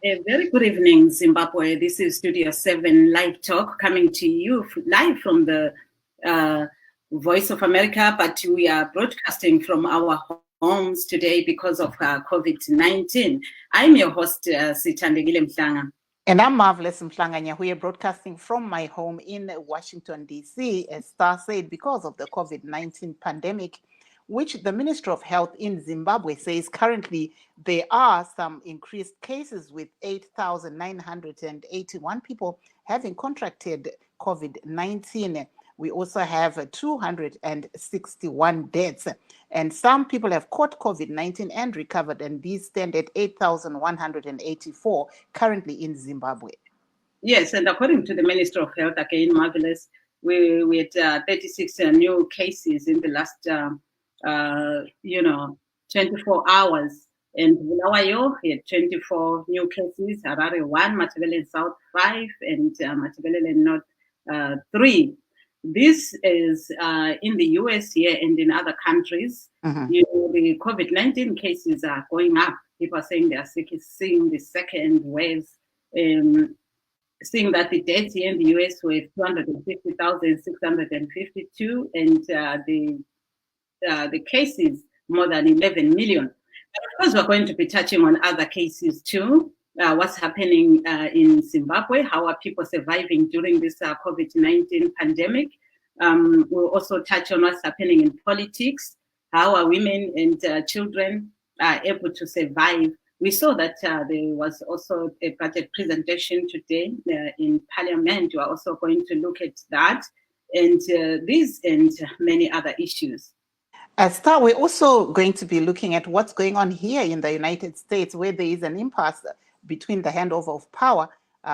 A very good evening, Zimbabwe. This is Studio 7 Live Talk coming to you live from the Voice of America, but we are broadcasting from our homes today because of COVID-19. I'm your host, Sithandegile Mhlanga. And I'm Marvelous Mhlanganya. We are broadcasting from my home in Washington, D.C., as Star said, because of the COVID-19 pandemic, which the Ministry of Health in Zimbabwe says currently there are some increased cases with 8,981 people having contracted COVID-19. We also have 261 deaths. And some people have caught COVID-19 and recovered, and these stand at 8,184 currently in Zimbabwe. Yes, and according to the Minister of Health, again, Marvelous, we had 36 new cases in the last, 24 hours. And Bulawayo had 24 new cases, Harare 1, Matabele South 5, and Matabele North 3. This is in the US here and in other countries. Mm-hmm. The COVID-19 cases are going up. People are saying they are seeing the second waves. Seeing that the deaths here in the US were 250,652, and the cases more than 11 million. But of course, we're going to be touching on other cases too. What's happening in Zimbabwe? How are people surviving during this COVID-19 pandemic? We'll also touch on what's happening in politics. How are women and children able to survive? We saw that there was also a budget presentation today in Parliament. We are also going to look at that and these and many other issues. Star, we're also going to be looking at what's going on here in the United States, where there is an impasse between the handover of power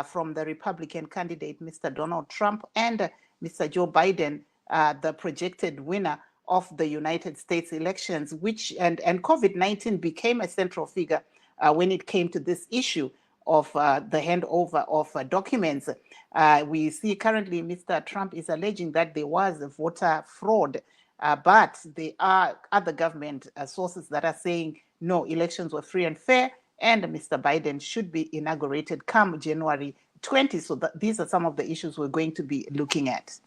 from the Republican candidate, Mr. Donald Trump, and Mr. Joe Biden, the projected winner of the United States elections, and COVID-19 became a central figure when it came to this issue of the handover of documents. We see currently Mr. Trump is alleging that there was a voter fraud, but there are other government sources that are saying, no, elections were free and fair, and Mr. Biden should be inaugurated come January 20. So these are some of the issues we're going to be looking at.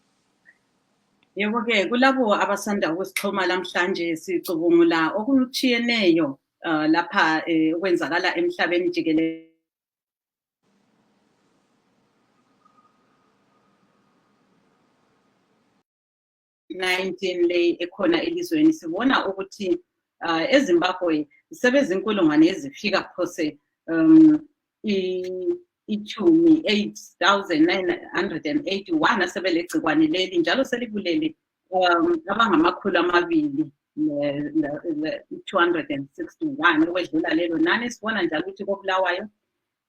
Yebo-ke kulabo abasanda ukusixhuma namhlanje sicubungula okuchiyeneyo lapha okwenzakala emhlabeni jikelele. COVID-19 le ekhona elizweni sibona ukuthi eZimbabwe sebezinkulungwane ezifika phose ichumi 8,981 asebelegcikwane leli njalo selibulele abangamakhulu amabili 261 okwedlula lelo nani sibona njalo ukuthi kobulawayo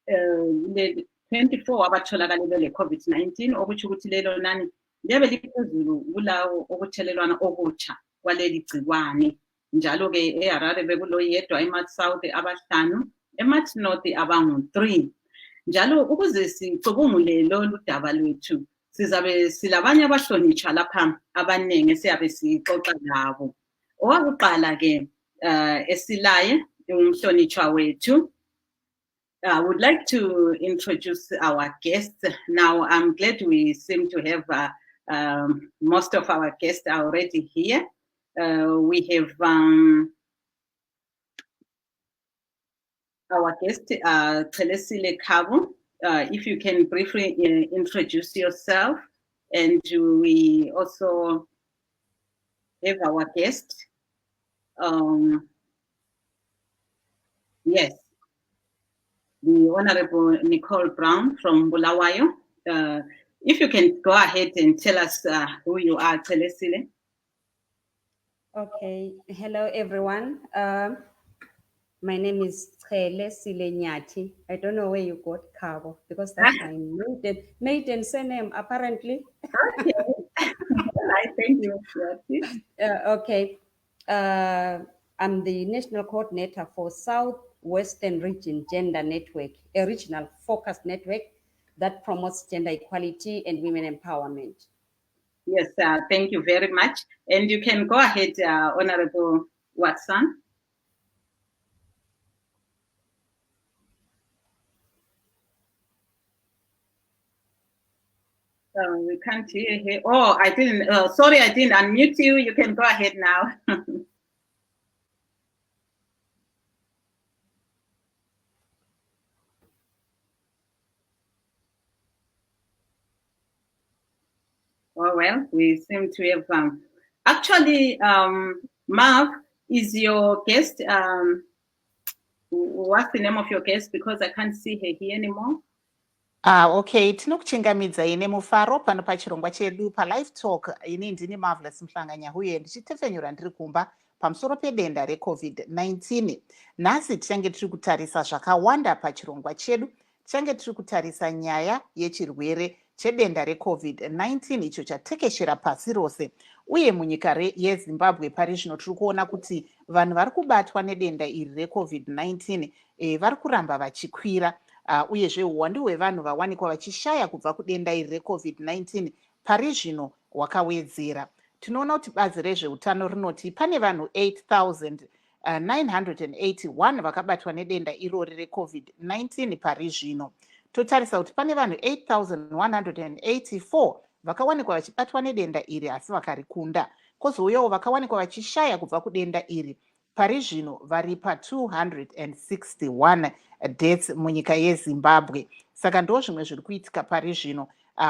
24 abatholakala bele COVID-19 okuthi ukuthi lelo nani liyabe liphezulu kulawo okuthelelwana okutsha kwaleli gcikwane njalo ke eHarare bekuloyedwa eMarch South abahlanu eMarch North abangu-3 njalo ukuze sicubungule lolu daba lwethu sizabe silabanye abahlonitshwa lapha abaningi siyabe sixoxa labo. Owakuqala ke esilaye umhlonitshwa wethu. I would like to introduce our guests. Now, I'm glad we seem to have most of our guests are already here. We have our guest, Thelesile Kabo. If you can briefly introduce yourself, and we also have our guest. Yes, the Honorable Nicole Brown from Bulawayo. If you can go ahead and tell us who you are, Thelesile. Okay, hello everyone. My name is Thelesile Nyati. I don't know where you got Kabo because that's my maiden surname apparently. Okay, I thank you. Okay, I'm the National Coordinator for Southwestern Region Gender Network, a regional focused network that promotes gender equality and women empowerment. Yes, thank you very much. And you can go ahead, Honorable Watson. We can't hear here. Oh, I didn't. Sorry, I didn't unmute you. You can go ahead now. Oh, well, we seem to have. Actually, Marv is your guest. What's the name of your guest? Because I can't see her here anymore. Okay, tinokuchingamidzai nemufaro pano pachirongwa chedu paLivetalk. Ini ndini Marvelous Mhlanganya uye ndichitefenyura ndiri kumba pamusoro pedenda reCovid-19. Nhasi tichange tiri kutarisa zvakawanda pachirongwa chedu. Tichange tiri kutarisa nyaya yechirwere chedenda reCovid-19 icho chatekeshera pasi rose. Uye munyika yeZimbabwe pari zvino tiri kuona kuti vanhu vari kubatwa nedenda iri reCovid-19 vari kuramba vachikwira. Uyezve uwandu hwevanhu vawanikwa vachishaya kubva kudenda iri reCovid-19 pari zvino hwakawedzera. Tinoona kuti bazi rezveutano rinoti pane vanhu 8,981 vakabatwa nedenda irori reCovid-19 pari zvino. Totarisa kuti pane vanhu 8,184 vakawanikwa vachibatwa nedenda iri asi vakarikunda. Kozouyawo vakawanikwa vachishaya kubva kudenda iri pari zvino vari pa261 deaths munyika yeZimbabwe. Saka ndo zvimwe zviri kuitika pari zvino.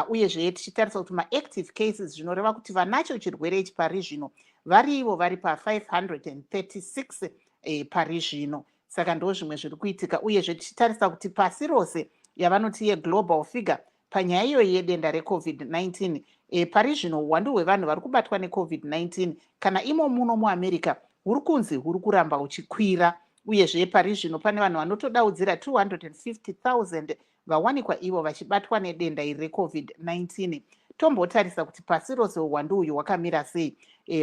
Uyezve tichitarisa kuti maactive cases zvinoreva kuti vanacho chirwere ichi pari zvino varivo vari pa536 pari zvino. Saka ndo zvimwe zviri kuitika. Uyezve tichitarisa kuti pasi rose yavanoti yeglobal figure panyaya iyoyi yedenda reCovid-19 pari zvino uwandu hwevanhu vari kubatwa neCovid-19 kana imo muno muAmerica huri kunzi huri kuramba huchikwira. Uyezve pari zvino pane vanhu vanotodaudzira 250,000 vawanikwa ivo vachibatwa nedenda iri reCovid-19. Tombotarisa kuti pasi rose uwandu uyu hwakamira sei.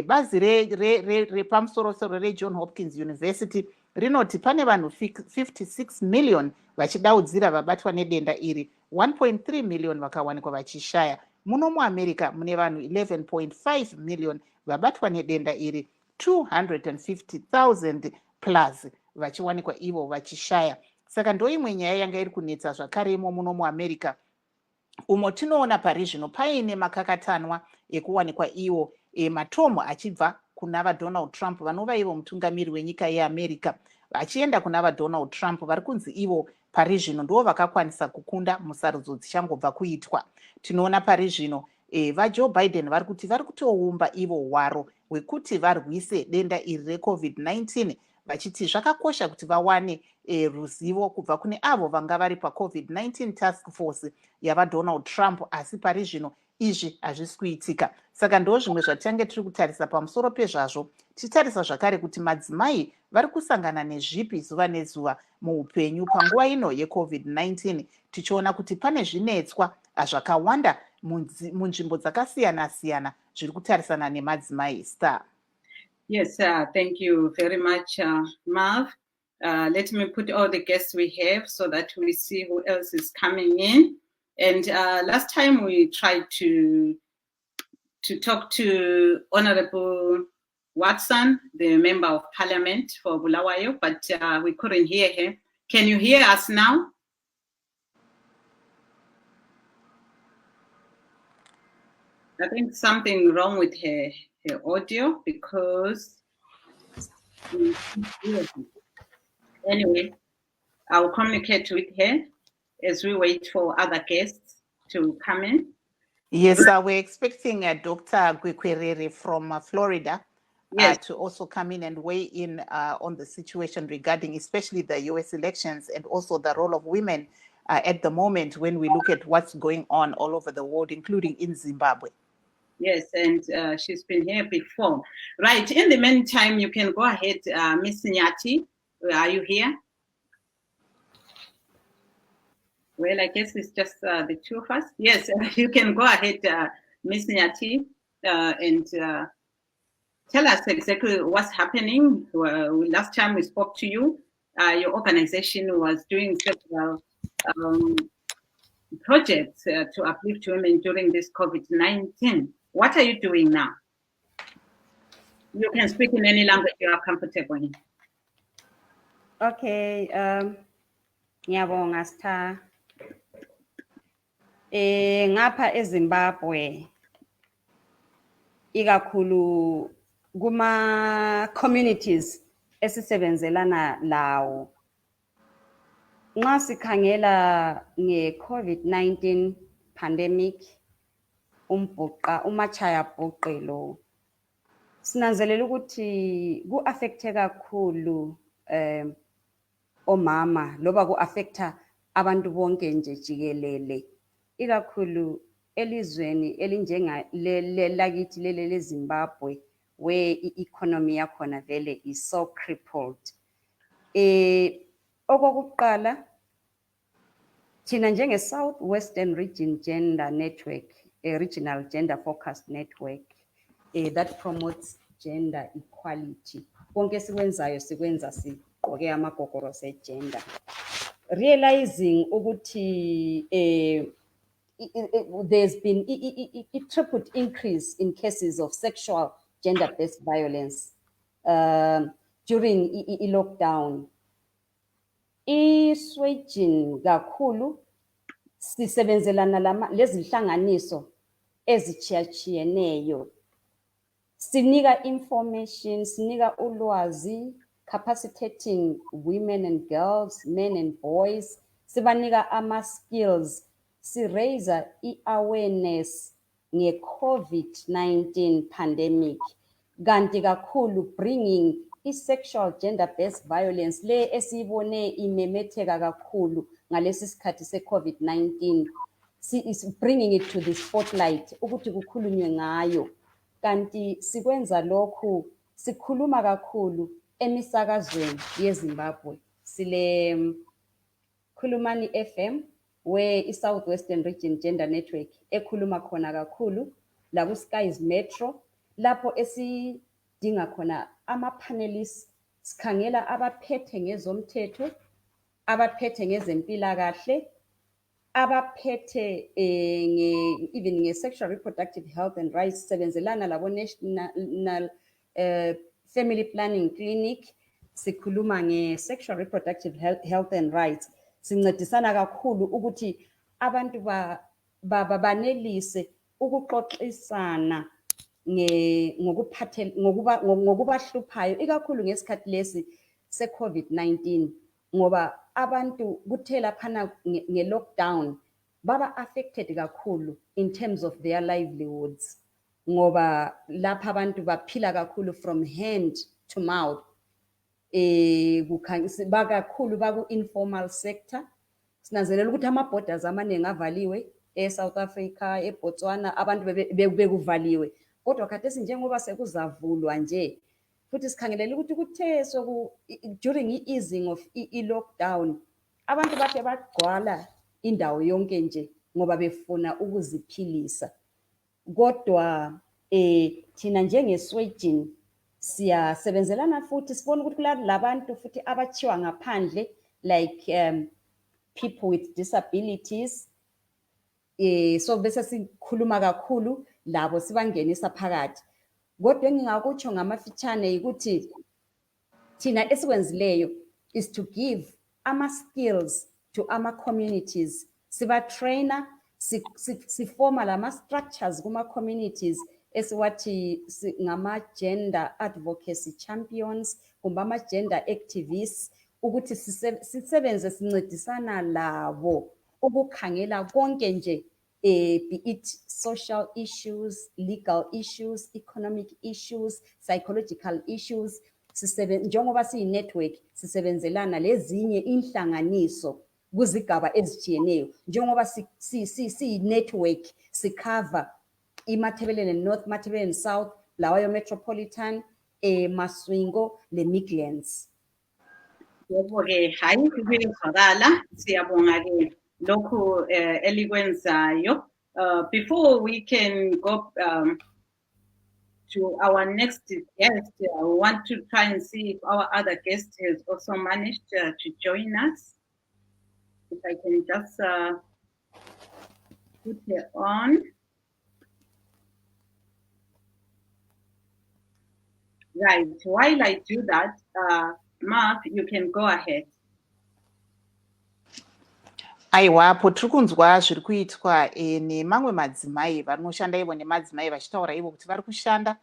Bazi repamusoro-soro reJohn Hopkins University rinoti pane vanhu 56 million vachidaudzira vabatwa nedenda iri, 1.3 million vakawanikwa vachishaya. Muno muAmerica mune vanhu 11.5 million vabatwa nedenda iri, 250,000 plus vachiwanikwa ivo vachishaya. Saka ndo imwe nyaya yanga iri kunetsa zvakare imo muno muAmerica, umo tinoona pari zvino paine makakatanwa ekuwanikwa iwo matomu achibva kuna vaDonald Trump vanova ivo mutungamiri wenyika yeAmerica vachienda kuna vaDonald Trump vari kunzi ivo pari zvino ndo vakakwanisa kukunda musarudzo dzichangobva kuitwa. Tinoona pari zvino vaJoe Biden vari kuti vari kutoumba ivo hwaro hwekuti varwise denda iri reCovid-19 vachiti zvakakosha kuti vawane ruzivo kubva kune avo vanga vari paCovid-19 task force yavaDonald Trump, asi pari zvino izvi hazvisi kuitika. Saka ndo zvimwe zvatichange tiri kutarisa pamusoro pezvazvo, tichitarisa zvakare kuti madzimai vari kusangana nezvipi zuva nezuva muupenyu panguva ino yeCovid-19, tichiona kuti pane zvinetswa zvakawanda munzvimbo dzakasiyana-siyana zviri kutarisana nemadzimai. Star. Yes, thank you very much, Marv. Let me put all the guests we have so that we see who else is coming in. And last time we tried to talk to Honorable Watson, the Member of Parliament for Bulawayo, but we couldn't hear him. Can you hear us now? I think something wrong with her audio because anyway, I'll communicate with her as we wait for other guests to come in. Yes, we're expecting Dr. Gwekwerere from Florida to also come in and weigh in on the situation regarding especially the US elections and also the role of women at the moment when we look at what's going on all over the world, including in Zimbabwe. Yes, and she's been here before. Right, in the meantime, you can go ahead, Ms. Nyati. Are you here? Well, I guess it's just the two of us. Yes, you can go ahead, Ms. Nyati, and tell us exactly what's happening. Last time we spoke to you, your organization was doing several projects to uplift women during this COVID-19. What are you doing now? You can speak in any language you are comfortable in. Okay. Ngiyabonga Star. Ngapha eZimbabwe ikakhulu kuma communities esisebenzelana lawo nxa sikhangela nge-COVID-19 pandemic umachaya bhuqe lo sinanzelela ukuthi ku-affecte kakhulu omama loba ku-affecta abantu bonke nje jikelele ikakhulu elizweni lakithi lele leZimbabwe where i-economy yakhona vele is so crippled. Okokuqala thina njenge-South Western Region Gender Network, a regional gender focused network that promotes gender equality. Konke sikwenzayo sikwenza sigqoke amagogorosi e-gender. Realizing ukuthi there's been a tripled increase in cases of sexual gender-based violence during i-lockdown. Iswejini kakhulu sisebenzelana lezi nhlanganiso ezichiyachiyeneyo sinika information, sinika ulwazi, capacitating women and girls, men and boys, sibanika ama-skills, si-raise i-awareness nge-COVID-19 pandemic, kanti kakhulu bringing i-sexual gender-based violence le esiyibone imemetheka kakhulu ngalesi sikhathi se-COVID-19, is bringing it to the spotlight ukuthi kukhulunywe ngayo. Kanti sikwenza lokhu sikhuluma kakhulu emisakazweni yeZimbabwe sile Khulumani FM where i-South Western Region Gender Network ekhuluma khona kakhulu la ku-Skies Metro lapho esidinga khona ama-panelists sikhangela abaphethe ngezomthetho, abaphethe ngezempilakahle, abaphethe even nge-sexual reproductive health and rights sebenzelana labo National Family Planning Clinic sikhuluma nge-sexual reproductive health and rights sincedisana kakhulu ukuthi abantu banelise ukuxoxisana ngokubahluphayo ikakhulu ngesikhathi lesi se-COVID-19 ngoba abantu kuthela phana nge-lockdown baba affected kakhulu in terms of their livelihoods ngoba lapha abantu baphila kakhulu from hand to mouth bakakhulu baku-informal sector sinanzelela ukuthi ama-borders amaningi avaliwe e-South Africa, eBotswana abantu bekuvaliwe kodwa khathesi njengoba sekuzavulwa nje futhi sikhangelela ukuthi kuthe during i-easing of i-lockdown abantu bathe bagcwala indawo yonke nje ngoba befuna ukuziphilisa kodwa thina njengeswejini siyasebenzelana futhi sibona ukuthi labantu futhi abachiwa ngaphandle like people with disabilities so bese sikhuluma kakhulu labo sibangenisa phakathi kodwa engingakutsho ngamafitshane ukuthi thina esikwenzileyo is to give ama-skills to ama-communities siba-trainer sifoma lama-structures kuma-communities esiwathi ngama-gender advocacy champions kumbe ama-gender activists ukuthi sisebenze sincedisana labo ukukhangela konke nje be it social issues, legal issues, economic issues, psychological issues njengoba siyi-network sisebenzelana lezinye inhlanganiso kuzigaba ezijiyeneyo njengoba siyi-network sikhava iMatabeleland North, Matabeleland South, lawayo Metropolitan, Maswingo, le Midlands. Yebo-ke hayi kuyezwakala siyabonga-ke lokhu elikwenzayo. Before we can go to our next guest, I want to try and see if our other guest has also managed to join us. If I can just put her on. Right, while I do that, Mark, you can go ahead. Aiwa, apo tiri kunzwa zviri kuitwa nemamwe madzimai vanoshanda ivo nemadzimai vachitaura ivo kuti vari kushanda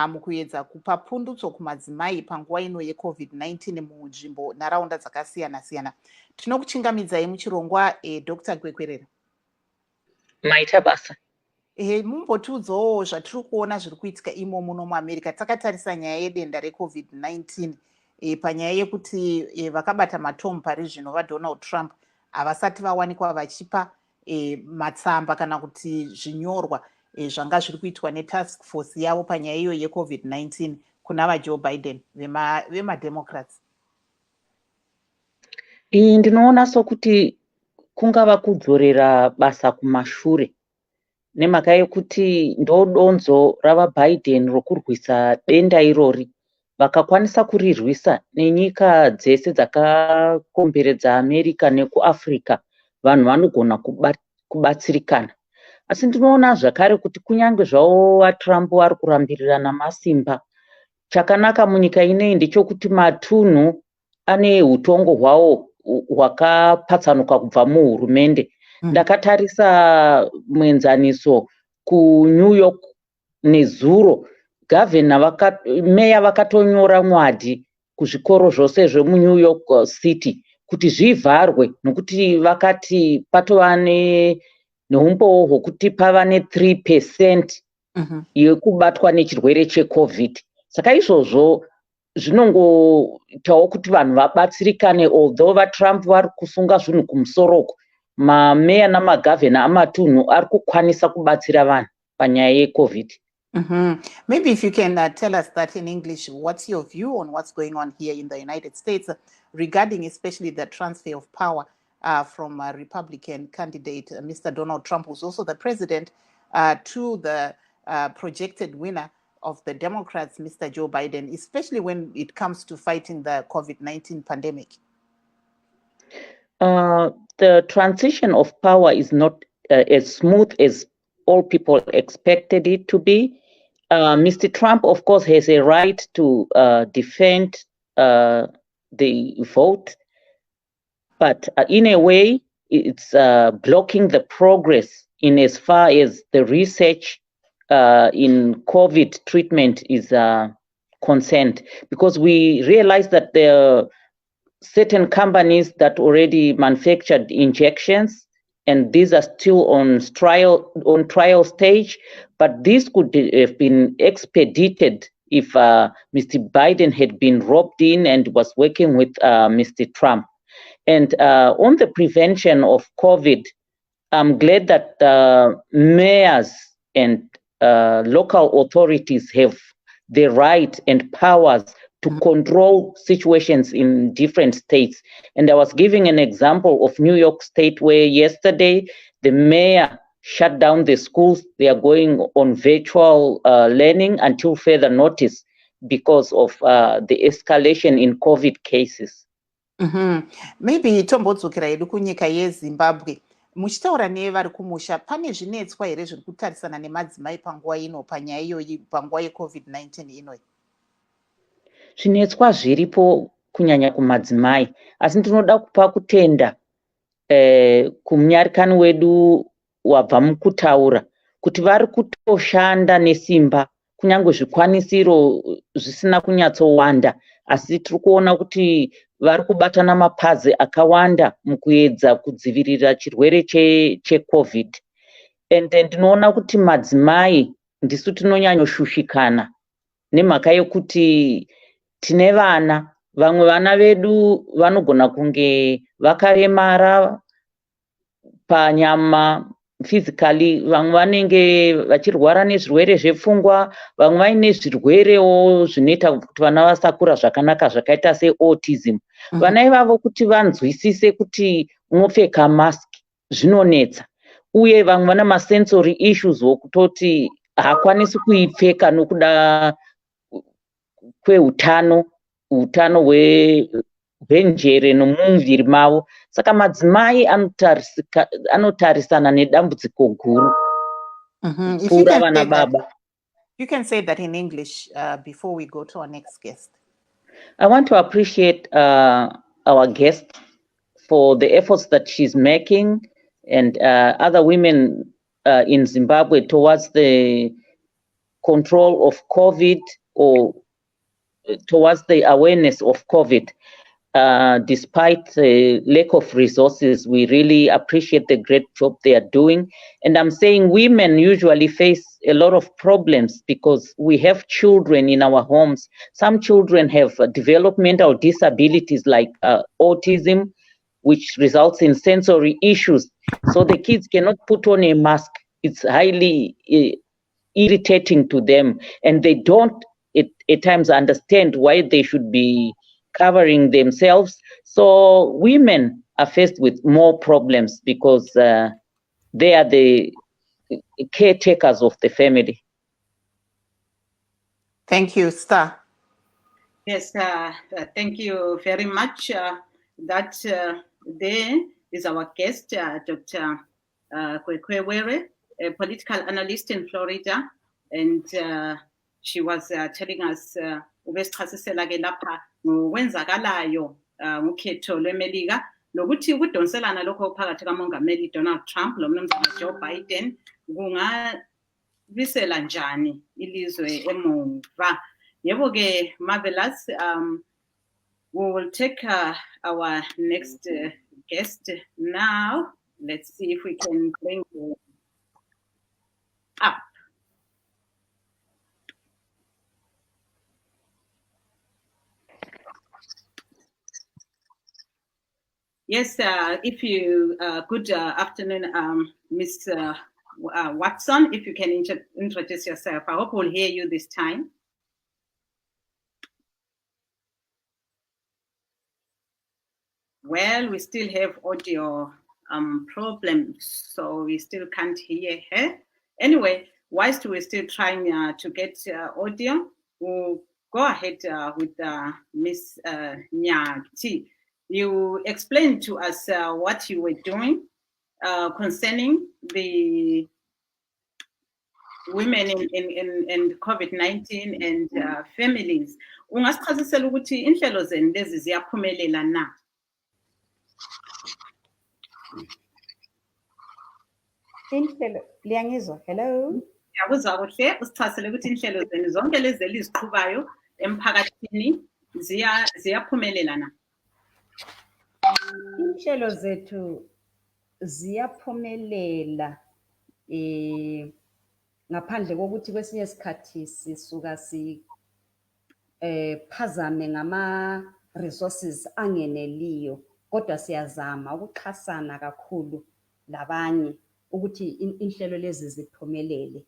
mukuedza kupa pundutso kumadzimai panguva ino yeCovid-19 munzvimbo nharaunda dzakasiyana siyana. Tinokuchingamidzai muchirongwa Dr. Kwekwerera. Maita basa. Mumbotiudzawo zvatiri kuona zviri kuitika imo muno muAmerica. Takatarisa nyaya yedenda reCovid-19 panyaya yekuti vakabata matomu pari zvino vaDonald Trump havasati vawanikwa vachipa matsamba kana kuti zvinyorwa zvanga zviri kuitwa netask force yavo panyaya iyo yeCovid-19 kuna vaJoe Biden vemademocrats. Ndinoona sokuti kungava kudzorera basa kumashure nemhaka yekuti ndodonzo ravaBiden rokurwisa denda irori. Vakakwanisa kurirwisa nenyika dzese dzakakomberedza America nekuAfrica, vanhu vanogona kubatsirikana. Asi ndinoona zvakare kuti kunyange zvavo vaTrump vari kurambirira namasimba, chakanaka munyika ineyi ndechokuti matunhu ane utongo hwawo hwakapatsanuka kubva muhurumende. Ndakatarisa muenzaniso kuNew York nezuro, meya vakatonyora mwadi kuzvikoro zvose zvemuNew York City kuti zvivharwe nokuti vakati patova neumbowo hwokuti pava ne3% yekubatwa nechirwere cheCovid. Saka izvozvo zvinongoitawo kuti vanhu vabatsirikane, although vaTrump vari kusunga zvinhu kumusoroku, mameya namagavhena amatunhu ari kukwanisa kubatsira vanhu panyaya yeCovid. Maybe if you can tell us that in English, what's your view on what's going on here in the United States regarding especially the transfer of power from a Republican candidate, Mr. Donald Trump, who's also the president, to the projected winner of the Democrats, Mr. Joe Biden, especially when it comes to fighting the COVID-19 pandemic? The transition of power is not as smooth as all people expected it to be. Mr. Trump, of course, has a right to defend the vote, but in a way, it's blocking the progress in as far as the research in COVID treatment is concerned, because we realize that there are certain companies that already manufactured injections, and these are still on trial stage, but this could have been expedited if Mr. Biden had been roped in and was working with Mr. Trump. And on the prevention of COVID, I'm glad that mayors and local authorities have the right and powers to control situations in different states. And I was giving an example of New York State, where yesterday the mayor shut down the schools. They are going on virtual learning until further notice because of the escalation in COVID cases. Maybe tombodzokera hedu kunyika yeZimbabwe. Muchitaura nevari kumusha, pane zvinetswa here zviri kutarisana nemadzimai panguva ino panyaya iyoyi, panguva yeCovid-19 inoyi? Zvinetswa zviripo kunyanya kumadzimai, asi ndinoda kupa kutenda kumunyarikani wedu wabva mukutaura kuti vari kutoshanda nesimba, kunyange zvikwanisiro zvisina kunyatsowanda, asi tiri kuona kuti vari kubatana mapazi akawanda mukuedza kudzivirira chirwere cheCovid. And ndinoona kuti madzimai ndisu tinonyanyoshushikana nemhaka yekuti tine vana, vamwe vana vedu vanogona kunge vakaremara panyama physically, vamwe vanenge vachirwara nezvirwere zvepfungwa, vamwe vaine zvirwerewo zvinoita kuti vana vasakura zvakanaka zvakaita seautism. Vana ivavo kuti vanzwisise kuti unopfeka mask zvinonetsa, uye vamwe vana masensory issues wokutoti haakwanisi kuipfeka nokuda kweutano hwenjere nomumuviri mavo. Saka madzimai anotarisana nedambudziko guru pfuura vana baba. You can say that in English before we go to our next guest. I want to appreciate our guest for the efforts that she's making and other women in Zimbabwe towards the control of COVID or towards the awareness of COVID. Despite the lack of resources, we really appreciate the great job they are doing. And I'm saying women usually face a lot of problems because we have children in our homes. Some children have developmental disabilities like autism, which results in sensory issues. So the kids cannot put on a mask. It's highly irritating to them, and they don't at times understand why they should be covering themselves. So women are faced with more problems because they are the caretakers of the family. Thank you, Star. Yes, thank you very much. That there is our guest, Dr. Kwekwewere, a political analyst in Florida, and she was telling us ubesichasisela ke lapha ngokwenzakalayo ngokhetho lweMelika nokuthi ukudonselana lokho phakathi kaMongameli Donald Trump lomnumzana Joe Biden kungabisela njani ilizwe emuva. Yebo ke, marvelous. We will take our next guest now. Let's see if we can bring you up. Yes, if you, good afternoon, Ms. Watson, if you can introduce yourself. I hope we'll hear you this time. Well, we still have audio problems, so we still can't hear her. Anyway, whilst we're still trying to get audio, we'll go ahead with Ms. Nyati. You explained to us what you were doing concerning the women in COVID-19 and families. Ungasichazisela ukuthi inhlelo zenu lezi ziyaphumelela na? Inhlelo liyangizwa? Hello. Ngiyakuzwa kuhle, usichazisele ukuthi inhlelo zenu zonke lezi eliziqhubayo emphakathini ziyaphumelela na? Inhlelo zethu ziyaphumelela ngaphandle kokuthi kwesinye isikhathi sisuka phazame ngama resources angeneliyo, kodwa siyazama ukuxhasana kakhulu labanye ukuthi inhlelo lezi ziphumelele.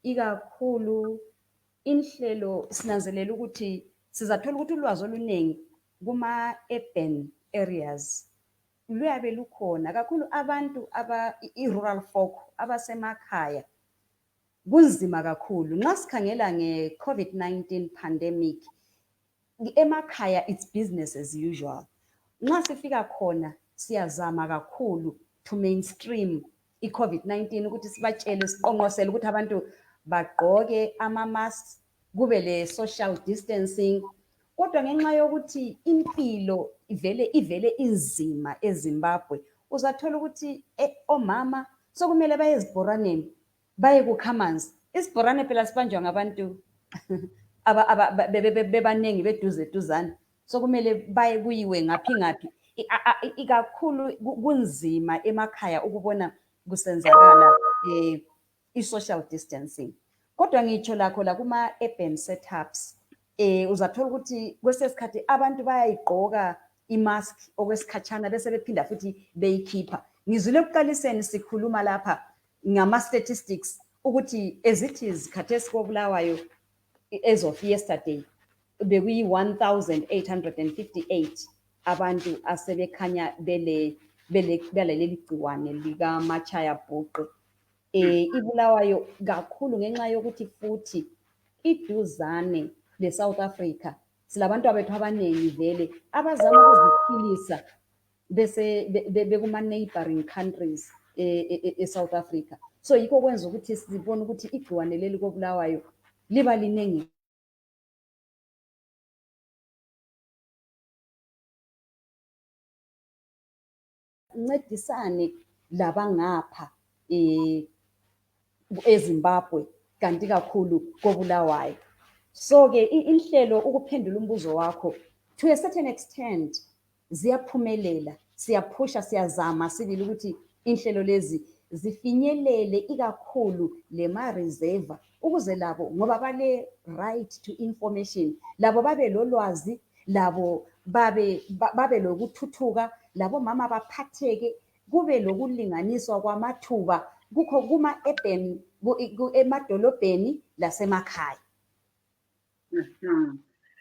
Ikakhulu inhlelo sinanzelela ukuthi sizathola ukuthi ulwazi oluningi kuma urban areas luyabe lukhona kakhulu abantu i-rural folk abasemakhaya. Kunzima kakhulu nxa sikhangela nge-COVID-19 pandemic, emakhaya it's business as usual. Nxa sifika khona siyazama kakhulu to mainstream i-COVID-19 ukuthi sibatshele siqonqosele ukuthi abantu bagqoke ama-masks, kube le social distancing. Kodwa ngenxa yokuthi impilo ivele inzima eZimbabwe, uzathola ukuthi omama sokumele baye ezibhoraneni baye kukha amanzi. Isibhorane phela sibanjwa ngabantu bebaningi beduzane, sokumele baye kuyiwe ngaphi. Ikakhulu kunzima emakhaya ukubona kusenzakala i-social distancing. Kodwa ngitsho lakho la kuma urban setups uzathola ukuthi kwesesikhathi abantu bayayigqoka imask okwesikhatshana bese bephinda futhi beyikhipha. Ngizwile ekuqaliseni sikhuluma lapha ngama statistics ukuthi as it is khathesi koBulawayo as of yesterday bekuyi 1858 abantu asebekhanya beleli gciwane lika machaya bhuqe. IBulawayo kakhulu ngenxa yokuthi futhi iduzane le-South Africa silabantu abethu abaningi vele abazama ukuziphilisa bese bekuma neighboring countries e-South Africa. So yikho kwenza ukuthi sibone ukuthi igciwane leli koBulawayo liba liningi ncedisane labangapha eZimbabwe kanti kakhulu koBulawayo. So ke inhlelo ukuphendula umbuzo wakho to a certain extent ziyaphumelela, siyaphusha, siyazama sibili ukuthi inhlelo lezi zifinyelele ikakhulu lema reserve ukuze labo ngoba bale right to information, labo babe lolwazi, labo babe lokuthuthuka, labo mama baphatheke, kube lokulinganiswa kwamathuba kukho kuma-urban emadolobheni lasemakhaya.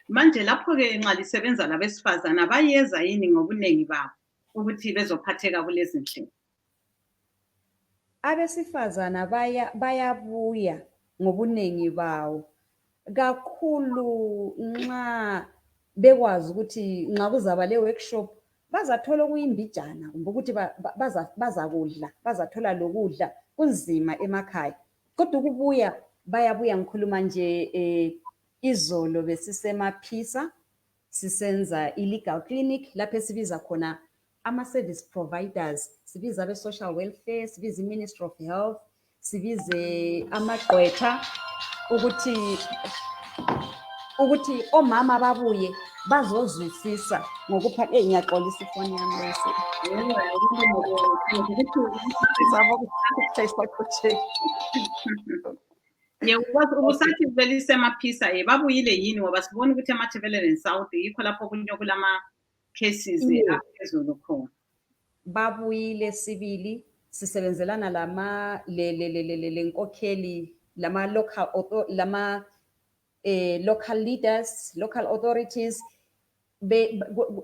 Manje lapho-ke nxa lisebenza labesifazana bayeza yini ngobuningi babo ukuthi bezophatheka kulezi nhlelo? Abesifazana bayabuya ngobuningi bawo kakhulu nxa bekwazi ukuthi nxa kuzaba le workshop bazathola okuyimbijana kumbe ukuthi bazakudla, bazathola lokudla kunzima emakhaya. Kodwa ukubuya bayabuya, ngikhuluma nje izolo besisemaphisa sisenza illegal clinic lapho esibiza khona ama-service providers, sibiza abe-social welfare, sibiza i-Ministry of Health, sibize amagqwetha ukuthi omama babuye bazozwisisa ngokuphatha. Ngiyaxolisa ifoni yami bese. Ubusathi belisemaphisa babuyile yini ngoba sibona ukuthi eMatabeleland South yikho lapho kunye kulama cases aphezulu khona. Babuyile sibili, sisebenzelana le nkokheli lama local leaders, local authorities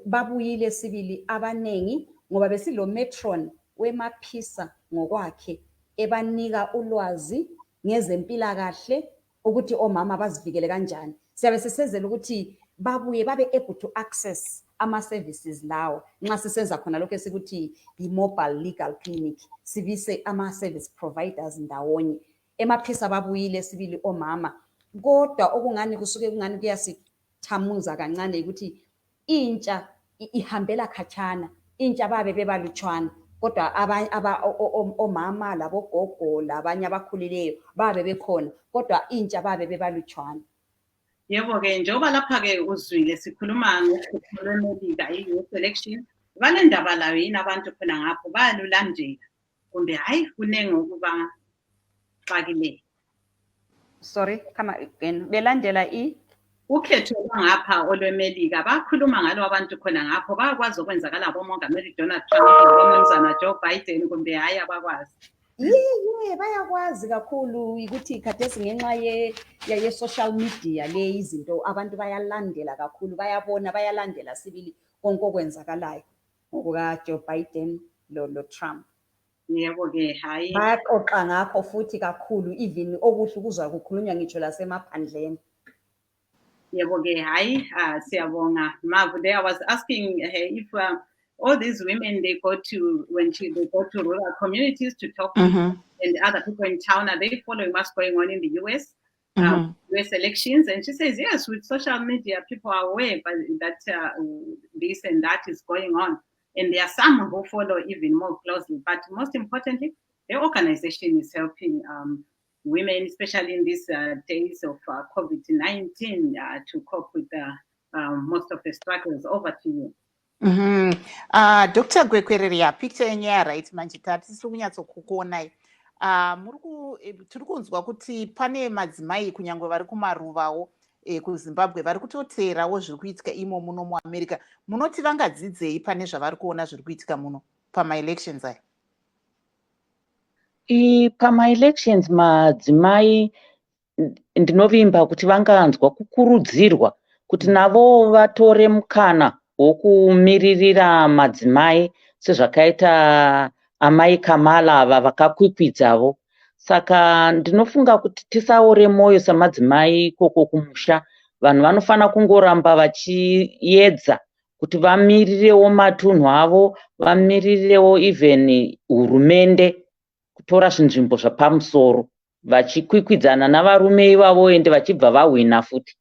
babuyile sibili abanengi ngoba besilo matron wemaphisa ngokwakhe ebanika ulwazi ngezempilakahle ukuthi omama bazivikele kanjani. Siyabe sisenzela ukuthi babuye babe able to access ama-services lawo nxa sisenza khona lokho esikuthi i-mobile legal clinic, sibise ama-service providers ndawonye. Emaphisa babuyile sibili omama, kodwa okungani kusuke kungani kuyasithamuza kancane ukuthi intsha ihambela khatshana, intsha babe bebalutshwana, kodwa omama labogogo labanye abakhulileyo babe bekhona, kodwa intsha babe bebalutshwana. Yebo-ke njengoba lapha-ke uzwile sikhuluma ngoLwemelika i-youth election, vale ndaba layo yini abantu khona ngapho bayalulandela kumbe hayi kunenge ukuba xakile? Sorry, come again. Belandela ukhetho ngapha olwemelika bakhuluma ngalo abantu khona ngapho bayakwazi okwenzakala bomongameli Donald Trump nabomnumzana Joe Biden kumbe hayi abakwazi? Bayakwazi kakhulu ukuthi khathesi ngenxa ye social media le izinto abantu bayalandela kakhulu, bayabona, bayalandela sibili konke okwenzakalayo ngokuka Joe Biden lo Trump. Yebo-ke hayi bayaxoxa ngakho futhi kakhulu, even okuhle ukuzwa kukhulunywa ngitsho lasemaphandleni. Yebo-ke hayi siyabonga Mavu. There I was asking her if all these women they go to rural communities to talk to and other people in town, are they following what's going on in the US US elections? And she says yes, with social media people are aware that this and that is going on, and there are some who follow even more closely, but most importantly the organization is helping women, especially in these days of COVID-19 to cope with most of the struggles. Over to you. Dr. Gwekwereria, picture yenyaya right manje tatisi kunyatsokukuonai tiri kunzwa kuti pane madzimai kunyangwe vari kumaruvawo kuZimbabwe vari kutoteerawo zviri kuitika imo muno muAmerica. Munoti vangadzidzei pane zvavari kuona zviri kuitika muno pama-elections aya? Pama-elections madzimai ndinovimba kuti vanganzwa kukurudzirwa kuti navo vatore mukana wokumiririra madzimai sezvakaita amai Kamala ava vakakwikwidzawo. Saka ndinofunga kuti tisaore moyo samadzimai ikoko kumusha. Vanhu vanofana kungoramba vachiedza kuti vamirirewo matunhu avo, vamirirewo even hurumende kutora zvinzvimbo zvapamusoro vachikwikwidzana navarume ivavo ende vachibva vahwina futi.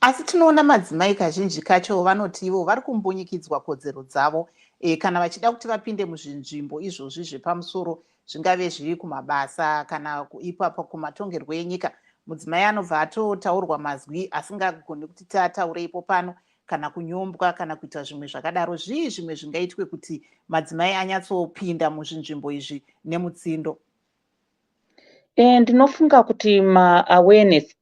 Asi tinoona madzimai kazhinji kacho vanoti ivo vari kumbunyikidzwa kodzero dzavo kana vachida kuti vapinde muzvinzvimbo izvozvi zvepamusoro zvingave zviri kumabasa kana ipapo kumatongerwo enyika, mudzimai anobva atotaurwa mazwi asingagoni kuti tataureipo pano, kana kunyombwa kana kuita zvimwe zvakadaro. Zvii zvimwe zvingaitwe kuti madzimai anyatsopinda muzvinzvimbo izvi nemutsindo? Ndinofunga kuti ma-awareness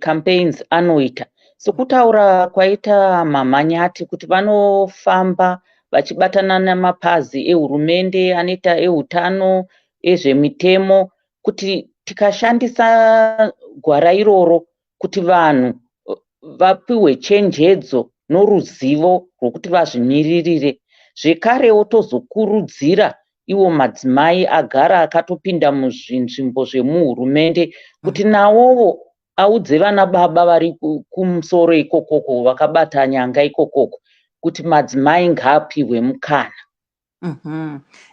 campaigns anoita sokutaura kwaita mamhanyati kuti vanofamba vachibatana namapazi ehurumende anoita ehutano, ezvemitemo, kuti tikashandisa gwara iroro kuti vanhu vapiwe chenjedzo noruzivo rwokuti vazvimiririre, zvekarewo tozokurudzira iwo madzimai agara akatopinda muzvinzvimbo zvemuhurumende kuti nawowo audze vana baba vari kumusoro ikokoko vakabata nyanga ikokoko kuti madzimai ngaapiwe mukana.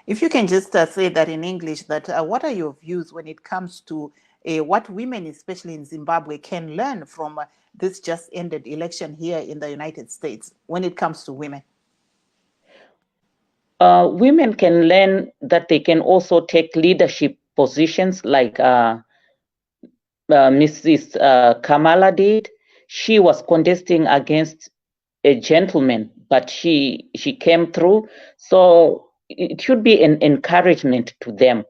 If you can just say that in English, that what are your views when it comes to what women, especially in Zimbabwe, can learn from this just ended election here in the United States when it comes to women? Women can learn that they can also take leadership positions like Mrs. Kamala did. She was contesting against a gentleman, but she came through. So it should be an encouragement to them.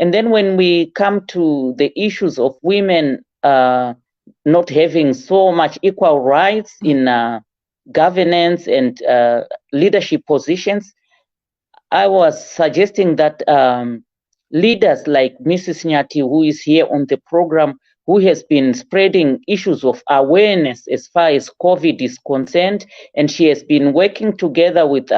And then when we come to the issues of women not having so much equal rights in governance and leadership positions, I was suggesting that leaders like Mrs. Nyati, who is here on the program, who has been spreading issues of awareness as far as COVID is concerned, and she has been working together with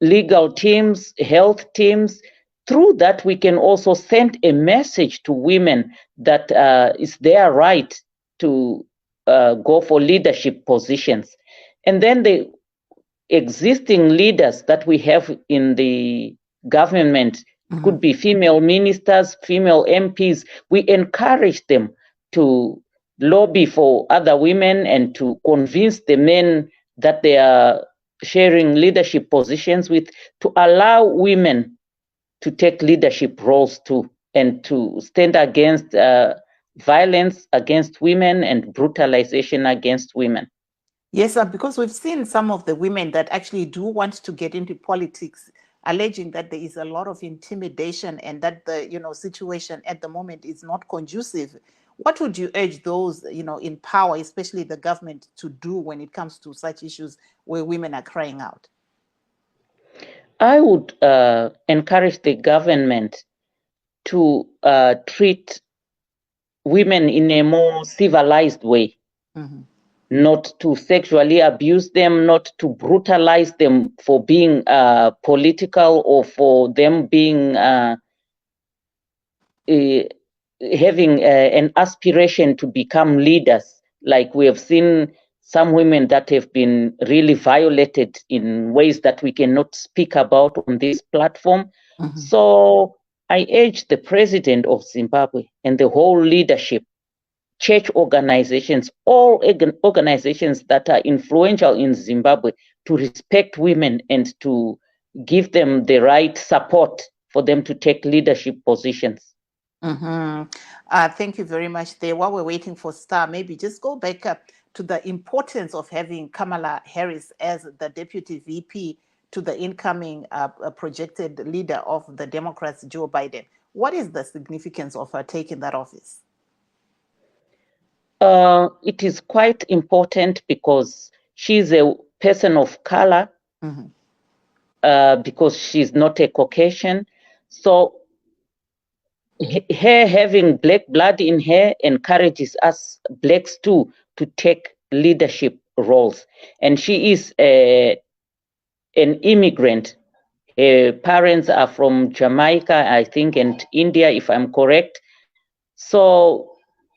legal teams, health teams. Through that, we can also send a message to women that it's their right to go for leadership positions. And then the existing leaders that we have in the government could be female ministers, female MPs. We encourage them to lobby for other women and to convince the men that they are sharing leadership positions with, to allow women to take leadership roles too, and to stand against violence against women and brutalization against women. Yes, because we've seen some of the women that actually do want to get into politics, alleging that there is a lot of intimidation and that the situation at the moment is not conducive. What would you urge those in power, especially the government, to do when it comes to such issues where women are crying out? I would encourage the government to treat women in a more civilized way. Not to sexually abuse them, not to brutalize them for being political or for them being having an aspiration to become leaders. Like we have seen some women that have been really violated in ways that we cannot speak about on this platform. So I urge the president of Zimbabwe and the whole leadership, church organizations, all organizations that are influential in Zimbabwe, to respect women and to give them the right support for them to take leadership positions. Thank you very much there. While we're waiting for Star, maybe just go back up to the importance of having Kamala Harris as the deputy VP to the incoming projected leader of the Democrats, Joe Biden. What is the significance of her taking that office? It is quite important because she's a person of color, because she's not a Caucasian. So her having black blood in her encourages us blacks too to take leadership roles. And she is an immigrant. Her parents are from Jamaica, I think, and India, if I'm correct. So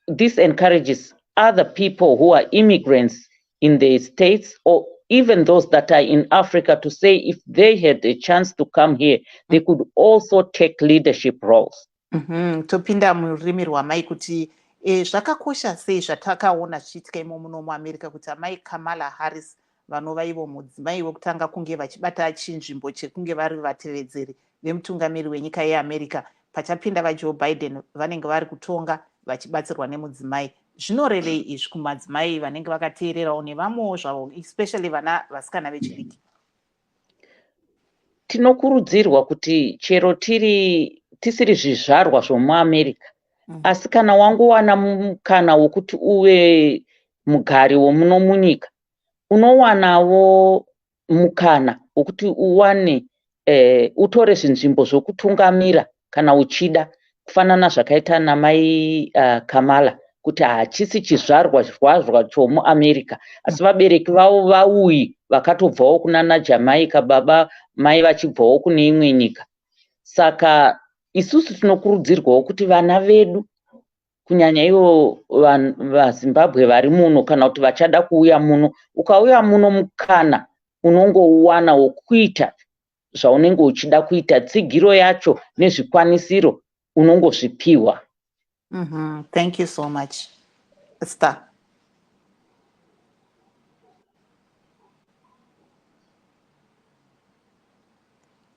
this encourages other people who are immigrants in the States, or even those that are in Africa, to say if they had a chance to come here, they could also take leadership roles. Topinda murimi rwamai kuti zvakakosha sei zvatakaona zvichiitika imo muno muAmerica kuti amai Kamala Harris vanova ivo mudzimai wekutanga kunge vachibata chinzvimbo chekunge vari vatevedzeri vemutungamiri wenyika yeamerica. Pachapinda vajoe Biden vanenge vari kutonga vachibatsirwa nemudzimai. Zvinorevei izvi kumadzimai vanenge vakateererawo nevamwewo zvavo, especially vana vasikana vechidiki? Tinokurudzirwa kuti chero tisiri zvizvarwa zvomuamerica, asi kana wangowana mukana wokuti uve mugari womuno munyika, unowanawo mukana wokuti uwane utore zvinzvimbo zvokutungamira kana uchida, kufanana zvakaita namai Kamala, kuti hachisi chizvarwa chomuamerica, asi vabereki vavo vauyi vakatobvawo kunana Jamaica, baba mai vachibvawo kune imwe nyika. Saka isusu tinokurudzirwawo kuti vana vedu, kunyanya ivo vaZimbabwe vari muno, kana kuti vachada kuuya muno, ukauya muno mukana unongouwana wokuita zvaunenge uchida kuita, tsigiro yacho nezvikwanisiro unongozvipiwa. Thank you so much. Star.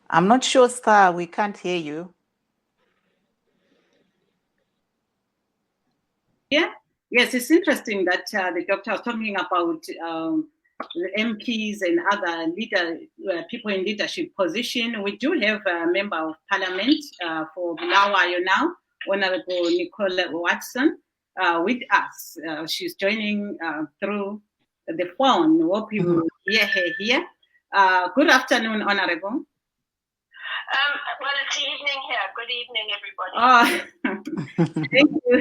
I'm not sure, Star, we can't hear you. Yeah, yes, it's interesting that the doctor was talking about the MPs and other people in leadership position. We do have a member of parliament for Bulawayo now, Honorable Nicola Watson, with us. She's joining through the phone. Hope you hear her here. Good afternoon, Honorable. Well, it's evening here. Good evening, everybody. Thank you.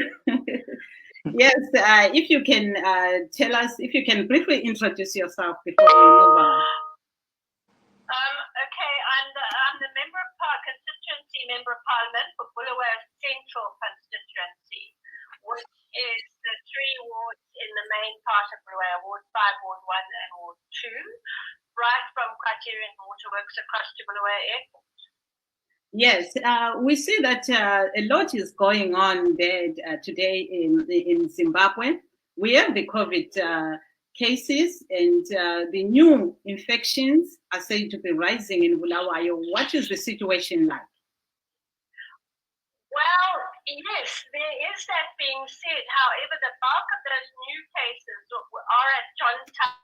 Yes, if you can tell us, if you can briefly introduce yourself before we move on. Okay, I'm the constituency member of parliament for Bulawayo Central constituency, which is the 3 wards in the main part of Bulawayo, Ward 5, Ward 1, and Ward 2, right from Criterion Waterworks across to Bulawayo Airport. Yes, we see that a lot is going on there today in Zimbabwe. We have the COVID cases, and the new infections are said to be rising in Bulawayo. What is the situation like? Well, yes, there is that being said. However, the bulk of those new cases are at Johnstown.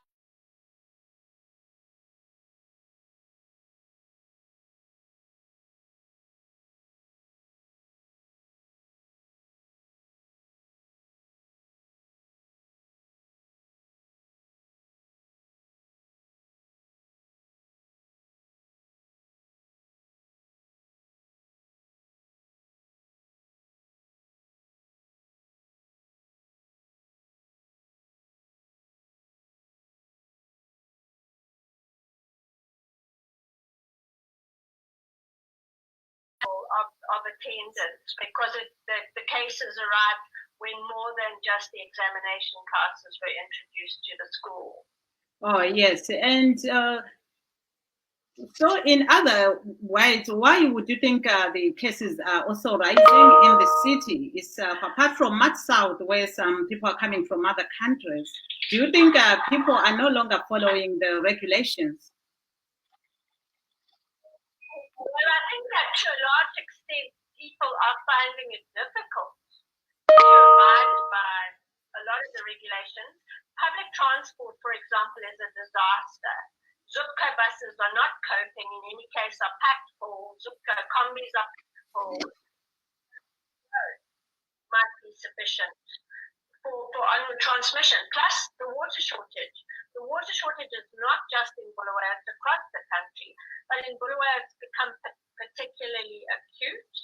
Of attendance, because the cases arrived when more than just the examination classes were introduced to the school. Oh, yes. And so in other words, why would you think the cases are also rising in the city? It's apart from much south, where some people are coming from other countries. Do you think people are no longer following the regulations? Well, I think that to a large extent, people are finding it difficult to abide by a lot of the regulations. Public transport, for example, is a disaster. Zupco buses are not coping, in any case are packed full. Zupco combis are packed full. Might be sufficient for onward transmission. Plus the water shortage. The water shortage is not just in Bulawayo, it's across the country. But in Bulawayo, it's become particularly acute.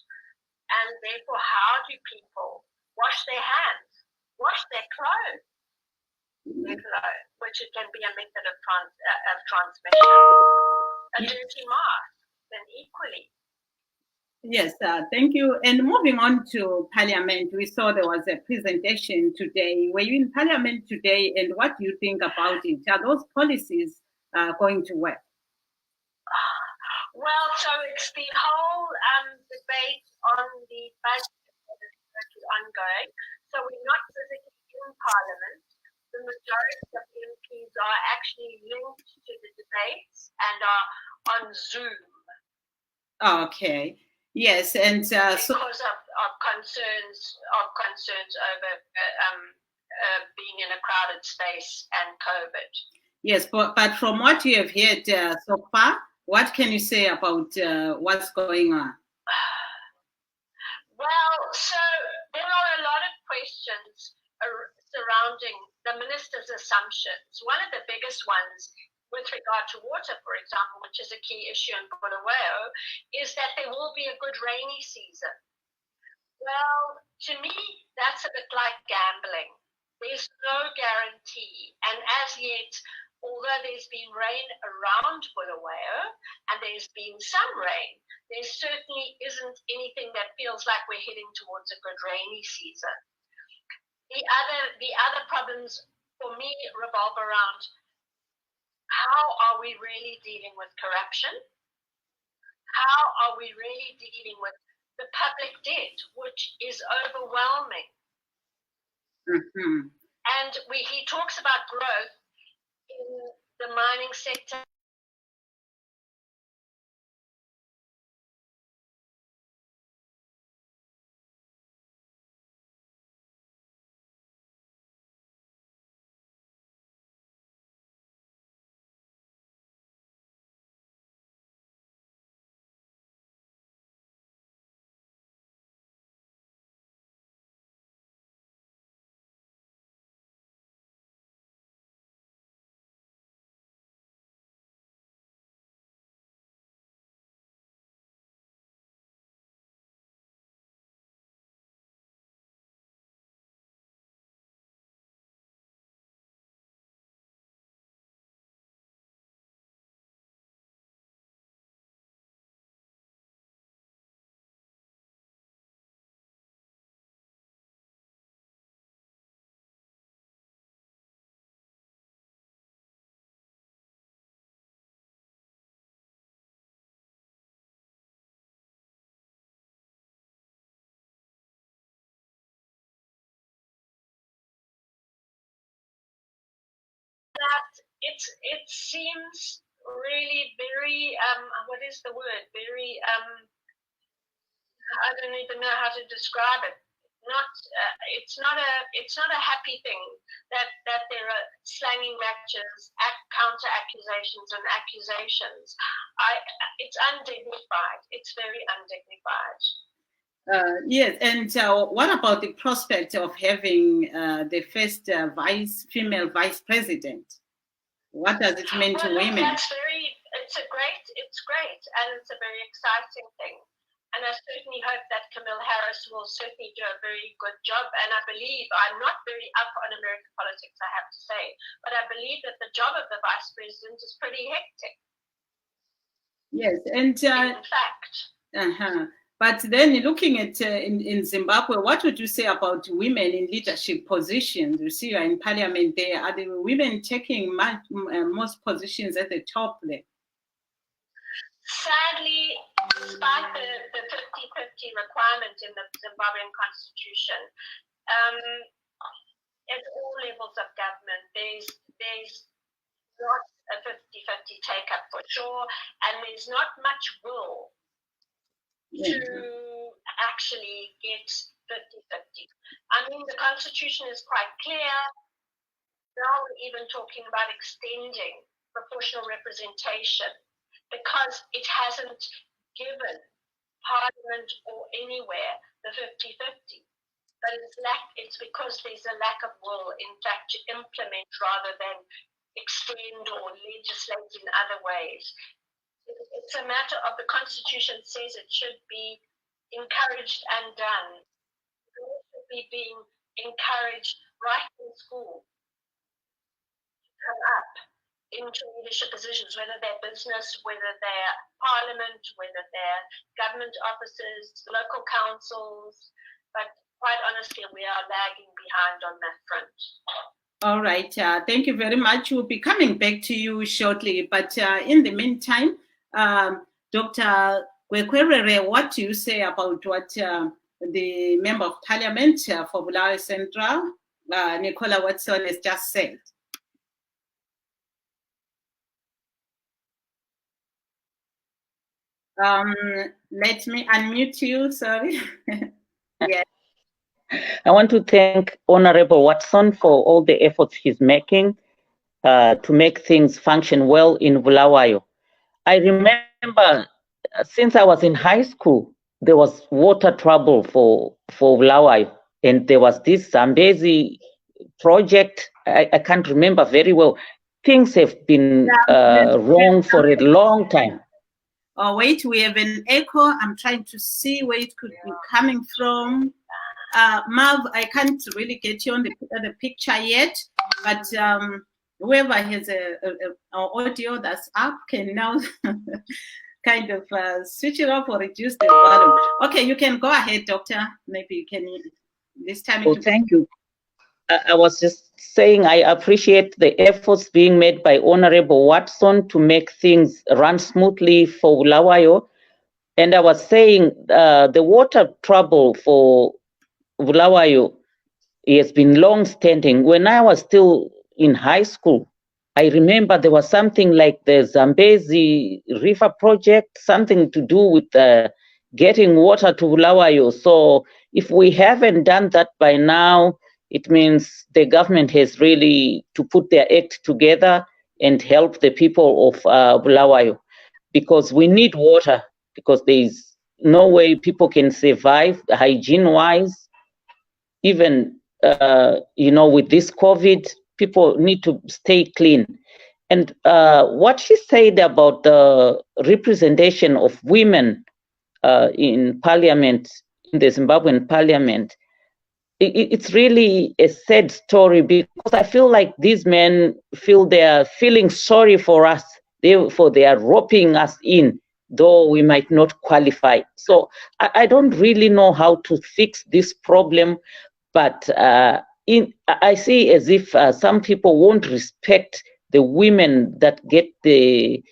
And therefore, how do people wash their hands, wash their clothes, which it can be a method of transmission. A dirty mask, then equally. Yes, thank you. And moving on to Parliament, we saw there was a presentation today. Were you in Parliament today, and what do you think about it? Are those policies going to work? Well, so it's the whole debate on the budget that is ongoing. So we're not physically in Parliament, the majority of MPs are actually linked to the debates and are on Zoom. Okay. Yes, and because of concerns over being in a crowded space and COVID. Yes, but from what you have heard so far, what can you say about what's going on? Well, so there are a lot of questions surrounding the minister's assumptions. One of the biggest ones with regard to water, for example, which is a key issue in Bulawayo, is that there will be a good rainy season. Well, to me, that's a bit like gambling. There's no guarantee. And as yet, although there's been rain around Bulawayo and there's been some rain, there certainly isn't anything that feels like we're heading towards a good rainy season. The other problems for me revolve around how are we really dealing with corruption? How are we really dealing with the public debt, which is overwhelming? Mm-hmm. And he talks about growth in the mining sector. It seems really very what is the word? Very I don't even know how to describe it. It's not a happy thing that there are slanging matches, counter accusations and accusations. It's undignified. It's very undignified. Yes, and what about the prospect of having the first female vice president? What does it mean to women? It's great, and it's a very exciting thing. And I certainly hope that Camille Harris will certainly do a very good job. And I believe, I'm not very up on American politics, I have to say, but I believe that the job of the vice president is pretty hectic. Yes, and in fact. But then looking at in Zimbabwe, what would you say about women in leadership positions? You see, you're in parliament there. Are the women taking most positions at the top there? Sadly, despite the 50-50 requirement in the Zimbabwean constitution, at all levels of government, there's not a 50-50 take-up for sure, and there's not much will to actually get 50-50. I mean, the constitution is quite clear. Now we're even talking about extending proportional representation because it hasn't given Parliament or anywhere the 50-50. But it's because there's a lack of will, in fact, to implement rather than extend or legislate in other ways. It's a matter of the Constitution says it should be encouraged and done. It should be being encouraged right in school to come up into leadership positions, whether they're business, whether they're parliament, whether they're government offices, local councils. But quite honestly, we are lagging behind on that front. All right. Thank you very much. We'll be coming back to you shortly. But in the meantime, Dr. Kwekwerere, what do you say about what the Member of Parliament for Bulawayo Central, Nicola Watson has just said. Let me unmute you, sorry. Yeah. I want to thank Honorable Watson for all the efforts he's making to make things function well in Bulawayo. I remember since I was in high school, there was water trouble for Bulawayo, and there was this Zambezi project. I can't remember very well. Things have been wrong for a long time. Oh, wait, we have an echo. I'm trying to see where it could be coming from. Marv, I can't really get you on the picture yet, but whoever has a audio that's up can now kind of switch it off or reduce the volume. Okay, you can go ahead, Doctor. Maybe you can this time. Oh, thank you. I was just saying I appreciate the efforts being made by Honorable Watson to make things run smoothly for Bulawayo. And I was saying the water trouble for Bulawayo has been long-standing. When I was still in high school, I remember there was something like the Zambezi River Project, something to do with getting water to Bulawayo. So if we haven't done that by now, it means the government has really to put their act together and help the people of Bulawayo, because we need water, because there is no way people can survive hygiene-wise. Even, with this COVID, people need to stay clean. And what she said about the representation of women in parliament, in the Zimbabwean parliament, it's really a sad story, because I feel like these men feel they are feeling sorry for us. Therefore, they are roping us in, though we might not qualify. So I don't really know how to fix this problem, but I see as if some people won't respect the women that get the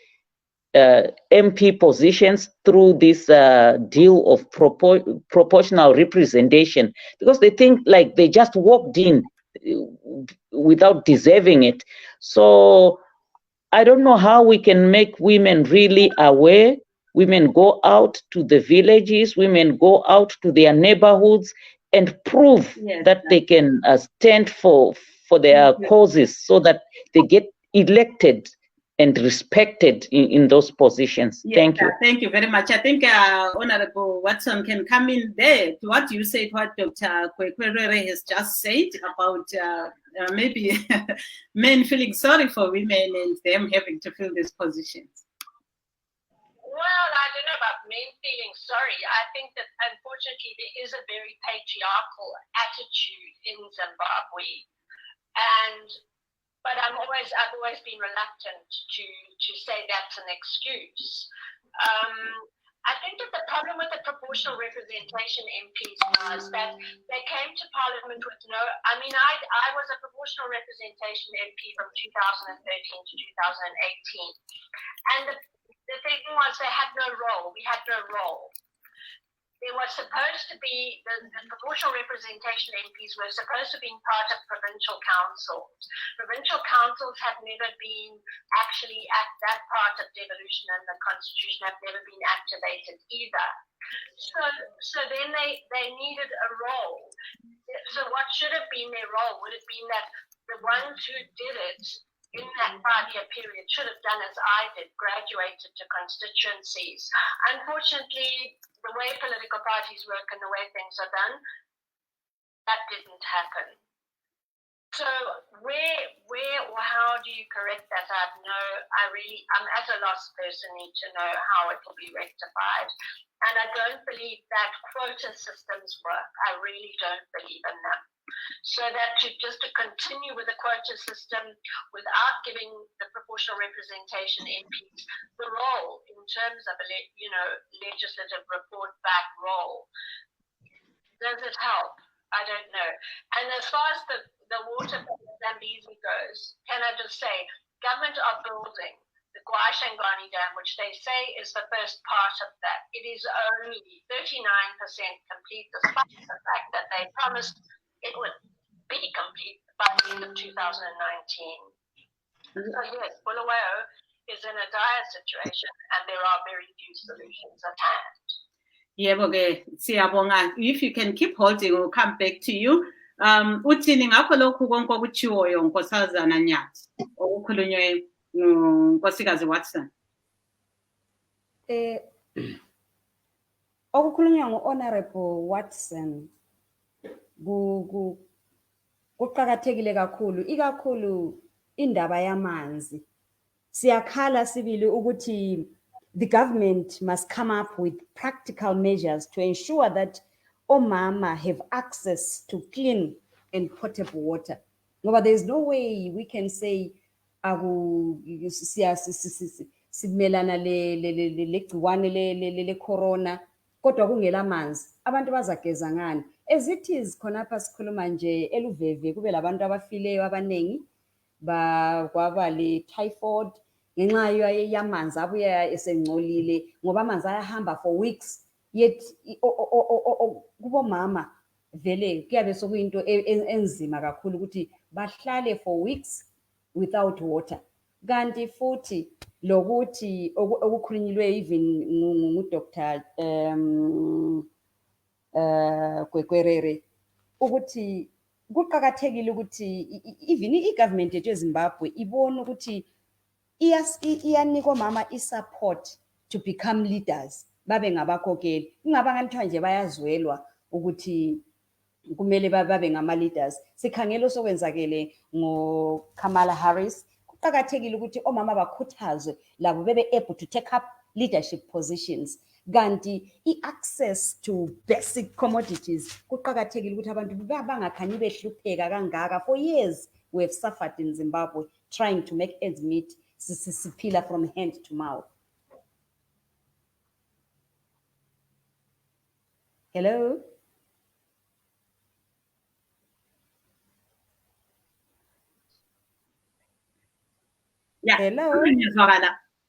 MP positions through this deal of proportional representation, because they think like they just walked in without deserving it. So I don't know how we can make women really aware. Women go out to the villages, women go out to their neighborhoods and prove that they can stand for their causes, so that they get elected and respected in those positions. Thank you. Thank you very much. I think Honorable Watson can come in there to what you said, what Dr. Kwekwerere has just said about maybe men feeling sorry for women and them having to fill these positions. Well, I don't know about men feeling sorry. I think that unfortunately there is a very patriarchal attitude in Zimbabwe, but I've always been reluctant to say that's an excuse. I think that the problem with the proportional representation MPs was that they came to Parliament with I was a proportional representation MP from 2013 to 2018. And the thing was they had no role. We had no role. There was supposed to be, the proportional representation MPs were supposed to be part of provincial councils. Provincial councils have never been actually at that part of devolution, and the constitution have never been activated either. So then they needed a role. So what should have been their role would have been that the ones who did it in that 5-year period should have done as I did, graduated to constituencies. Unfortunately, the way political parties work and the way things are done, that didn't happen. So where or how do you correct that? I'm at a loss person, need to know how it will be rectified. And I don't believe that quota systems work. I really don't believe in them. So that to continue with the quota system without giving the proportional representation MPs the role in terms of legislative report back role, does it help? I don't know. And as far as the water from Zambezi goes, can I just say, government are building the Guashangani Dam, which they say is the first part of that. It is only 39% complete, despite the fact that they promised it would be complete by the end of 2019. So yes, Bulawayo is in a dire situation and there are very few solutions at hand. Yebo ke siyabonga. If you can keep holding, we'll come back to you. Uthini ngakho lokhu konke okuchiwoyo Nkosazana Nyathi okukhulunywe nguNkosikazi Watson? Okukhulunywa ngu-Honorable Watson kuqakathekile kakhulu, ikakhulu indaba yamanzi. Siyakhala sibili ukuthi the government must come up with practical measures to ensure that omama have access to clean and potable water. Ngoba there is no way we can say simelana legciwane le corona kodwa kungela manzi, abantu bazageza ngani? As it is khonapha sikhuluma nje eluveve kube labantu abafileyo abanengi kwaba le typhoid ngenxa yamanzi abuya esengcolile ngoba amanzi ayahamba for weeks, yet kubomama vele kuyabe sokuyinto enzima kakhulu ukuthi bahlale for weeks without water. Kanti futhi lokuthi okukhulunyilwe even nguDr Kwekwerere ukuthi kuqakathekile ukuthi even i-government yethu eZimbabwe ibone ukuthi iyanika omama i-support to become leaders, babe ngabakhokheli. Kungaba nganthiwa nje bayazwelwa ukuthi kumele babe ngama-leaders. Sikhangela osokwenzakele ngoKamala Harris. Kuqakathekile ukuthi omama bakhuthazwe labo bebe able to take up leadership positions. Kanti i-access to basic commodities kuqakathekile ukuthi abantu bangakhanyi behlupheka kangaka. For years we have suffered in Zimbabwe trying to make ends meet, siphila from hand to mouth. Hello? Yeah. Hello?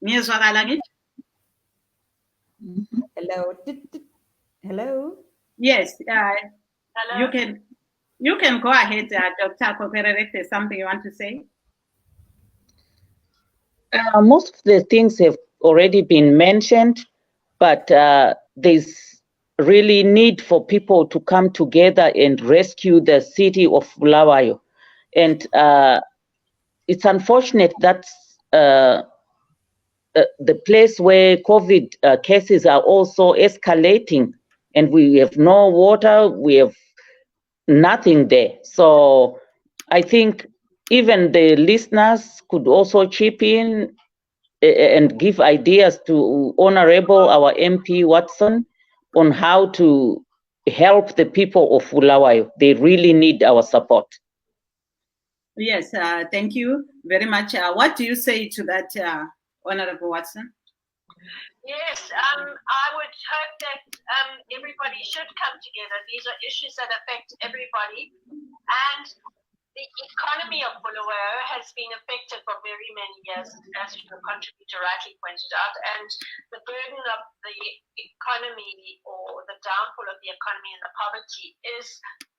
Ngiyazwakala ngithi. Hello? Hello? Yes, Hello? you can go ahead, Dr. Kwekwerere, if there's something you want to say. Most of the things have already been mentioned, but there's really need for people to come together and rescue the city of Bulawayo. And it's unfortunate that the place where COVID cases are also escalating and we have no water, we have nothing there. So I think even the listeners could also chip in and give ideas to Honorable, our MP Watson, on how to help the people of Bulawayo. They really need our support. Yes, thank you very much. What do you say to that, Honorable Watson? Yes, I would hope that everybody should come together. These are issues that affect everybody. And the economy of Bulawayo has been affected for very many years, as your contributor rightly pointed out. And the burden of the economy or the downfall of the economy and the poverty is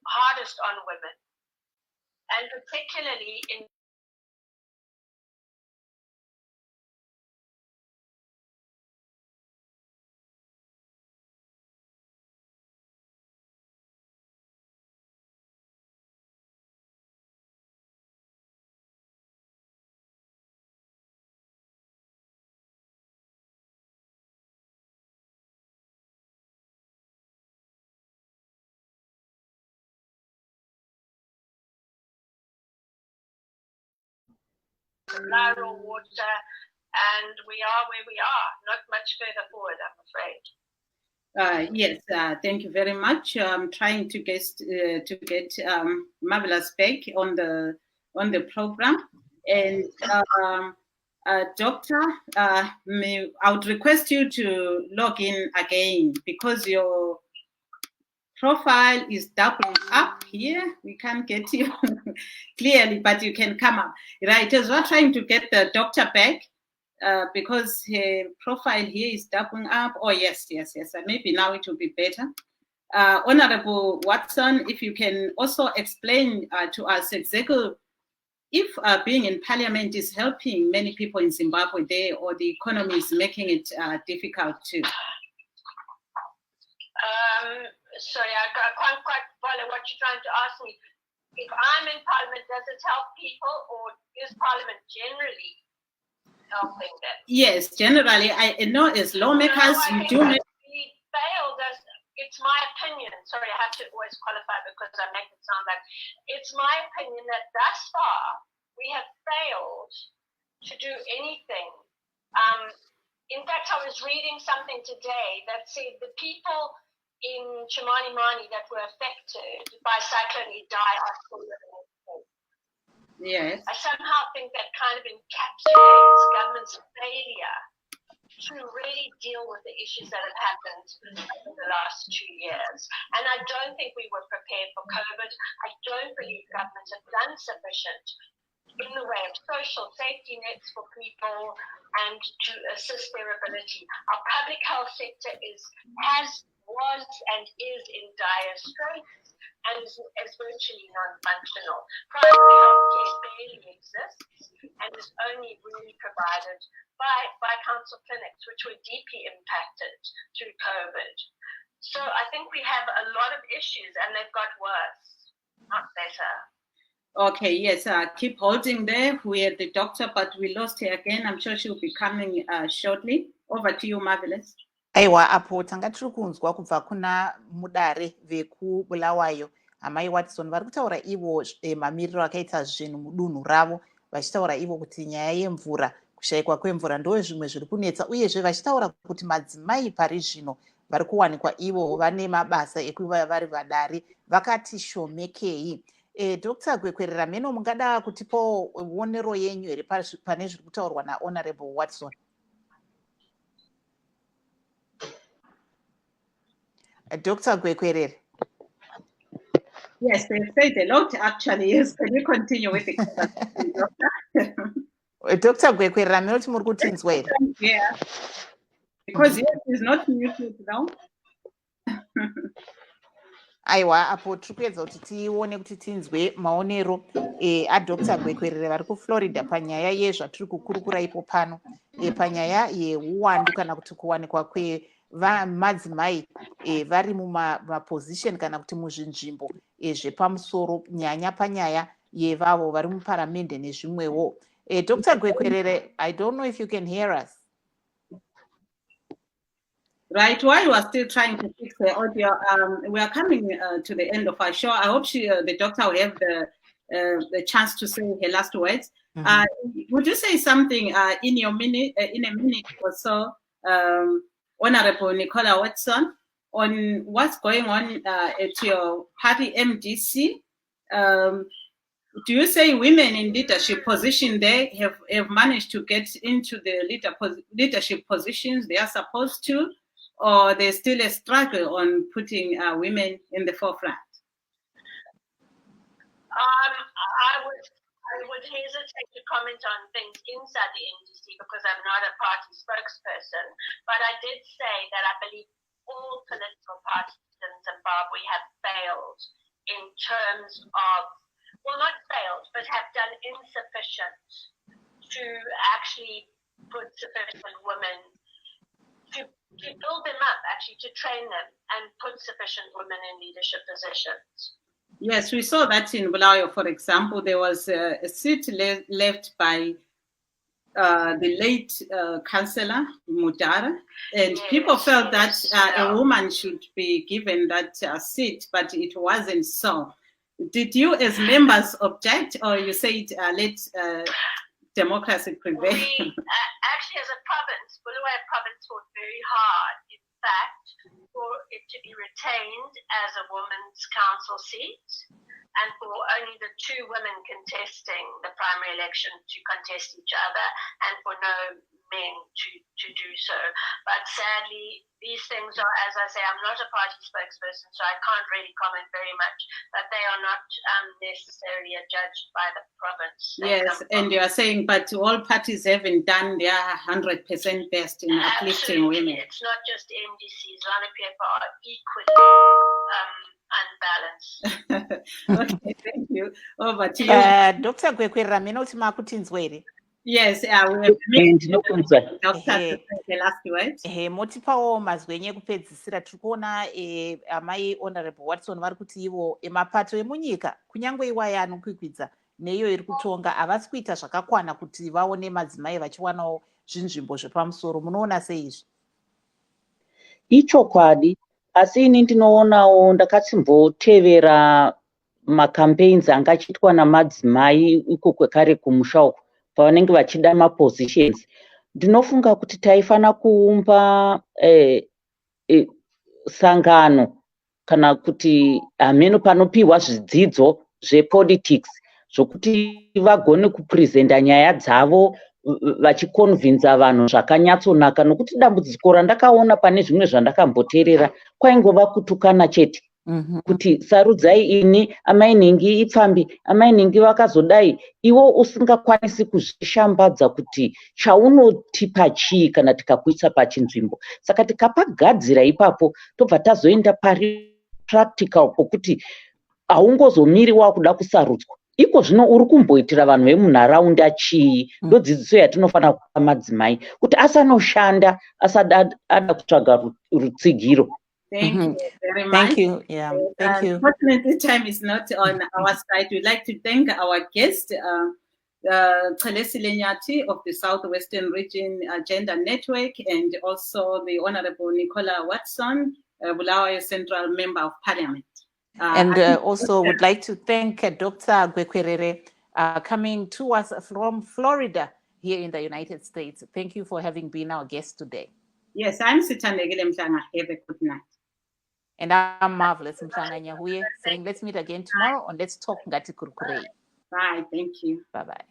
hardest on women. And particularly in rural water, and we are where we are, not much further forward, I'm afraid. Yes, thank you very much. I'm trying to get Marvelous back on the program, and Doctor, I would request you to log in again because your profile is doubling up here. We can't get you clearly, but you can come up. Right, as we're trying to get the doctor back because her profile here is doubling up. Oh, yes. Maybe now it will be better. Honorable Watson, if you can also explain to us exactly if being in parliament is helping many people in Zimbabwe there, or the economy is making it difficult too. Sorry, I can't quite follow what you're trying to ask me. If I'm in parliament, does it help people, or is parliament generally helping them? Yes, generally, I know as lawmakers, you do make... We failed as, it's my opinion, sorry, I have to always qualify because I make it sound like, it's my opinion that thus far, we have failed to do anything. In fact, I was reading something today that said the people in Chimanimani that were affected by Cyclone Idai are still living in the state. Yes. I somehow think that kind of encapsulates government's failure to really deal with the issues that have happened over the last 2 years. And I don't think we were prepared for COVID. I don't believe governments have done sufficient in the way of social safety nets for people and to assist their ability. Our public health sector was and is in dire straits and is virtually non-functional. Primary health care barely exists and is only really provided by council clinics, which were deeply impacted through COVID. So I think we have a lot of issues and they've got worse, not better. Okay, yes, keep holding there. We had the doctor, but we lost her again. I'm sure she'll be coming shortly. Over to you, Marvelous. Aiwa, apo tanga tiri kunzwa kubva kuna mudare vekubulawayo amai Watson vari kutaura ivo mamiriro akaita zvinhu mudunhu ravo, vachitaura ivo kuti nyaya yemvura, kushayikwa kwemvura ndo zvimwe zviri kunetsa, uyezve vachitaura kuti madzimai pari zvino vari kuwanikwa ivo vane mabasa ekuva vari vadare vakati shomekei. Dr. Gwekwerera, meno mungada kutipo onero yenyu here pane zviri kutaurwa naHonorable Watson? Dr. Gwekwerera. Yes, they said a lot actually. Yes, can you continue with the conversation, Doctor? Dr. Gwekwerera, munoti muri kutinzwa here? Yeah, because yes, it's not muted now. Aiwa, apo tiri kuedza kuti tione kuti tinzwe maonero aDr. Gwekwerera vari kuFlorida panyaya yezvatiri kukurukura ipo pano, panyaya yeuwandu kana kuti kuwanikwa kwemadzimai vari mumaposition kana kuti muzvinzvimbo zvepamusoro, nyanya panyaya yevavo vari muparamende nezvimwewo. Dr. Gwekwerera, I don't know if you can hear us. Right, while you are still trying to fix the audio, we are coming to the end of our show. I hope the doctor will have the chance to say her last words. Would you say something in a minute or so, Honorable Nicola Watson, on what's going on at your party MDC? Do you say women in leadership position there have managed to get into the leadership positions they are supposed to? Or there's still a struggle on putting women in the forefront? I would hesitate to comment on things inside the NDC because I'm not a party spokesperson. But I did say that I believe all political parties in Zimbabwe have failed in terms of, well, not failed, but have done insufficient to actually put sufficient women, to build them up, actually, to train them and put sufficient women in leadership positions. Yes, we saw that in Bulawayo, for example. There was a seat left by the late Councillor Mudara, and people felt that a woman should be given that seat, but it wasn't so. Did you, as members, object, or you said let democracy prevail? We, actually, as a province, Bulawayo province fought very hard, in fact, for it to be retained as a women's council seat, and for only the 2 women contesting the primary election to contest each other, and for no men to do so. But sadly, these things are, as I say, I'm not a party spokesperson, so I can't really comment very much, but they are not necessarily adjudged by the province. Yes, and you are saying, but all parties haven't done their 100% best in uplifting women. It's not just MDCs. ZANU-PF are equally unbalanced. Okay, thank you. Over to you. Dr. Gwekwerera, mina kuti makutinzwa here. Yes, we have Ndinokunzwa. Dr. to say the last word. Motipawo mazwi enyu ekupedzisira. Tiri kuona amai Honorable Watson vari kuti ivo mapato emunyika kunyangwe iwayo anokwikwidza neiyo iri kutonga havasi kuita zvakakwana kuti vaone madzimai vachiwanawo zvinzvimbo zvepamusoro. Munoona sei izvi? Ichokwadi, asi ini ndinoonawo ndakatsimbotevera macampaigns anga achiitwa namadzimai iko kwekare kumusha uko pavanenge vachida mapositions. Ndinofunga kuti taifana kuumba sangano kana kuti hameno panopiwa zvidzidzo zvepolitics zvokuti vagone kuprezenta nyaya dzavo vachikonvinza vanhu zvakanyatsonaka, nokuti dambudziko randakaona pane zvimwe zvandakamboteerera kwaingova kutukana chete. Kuti sarudzai ini, amai nhingi ipfambi, amai nhingi vakazodai, iwo usingakwanisi kuzvishambadza kuti chaunotipa chii kana tikakuisa pachinzvimbo. Saka tikapagadzira ipapo tobva tazoenda pari practical pokuti haungozomiri wakuda kusarudzwa. Iko zvino uri kumboitira vanhu vemunharaunda chii? Ndodzidziso yatinofanira kupa madzimai kuti asanoshanda asada kutsvaga rutsigiro. Thank you very much. Thank you. Yeah, thank you. Unfortunately, time is not on our side. We'd like to thank our guest, Chelesi Lenyati of the Southwestern Region Gender Network, and also the Honorable Nicola Watson, Bulawayo Central Member of Parliament. And also would like to thank Dr. Gwekwerere coming to us from Florida here in the United States. Thank you for having been our guest today. Yes, I'm Sithandegile Mhlanga. Have a good night. And I'm Marvelous Mhlanga Nyahuye saying let's meet again tomorrow on Let's Talk Ngati Kurukurei. Bye. Thank you. Bye-bye.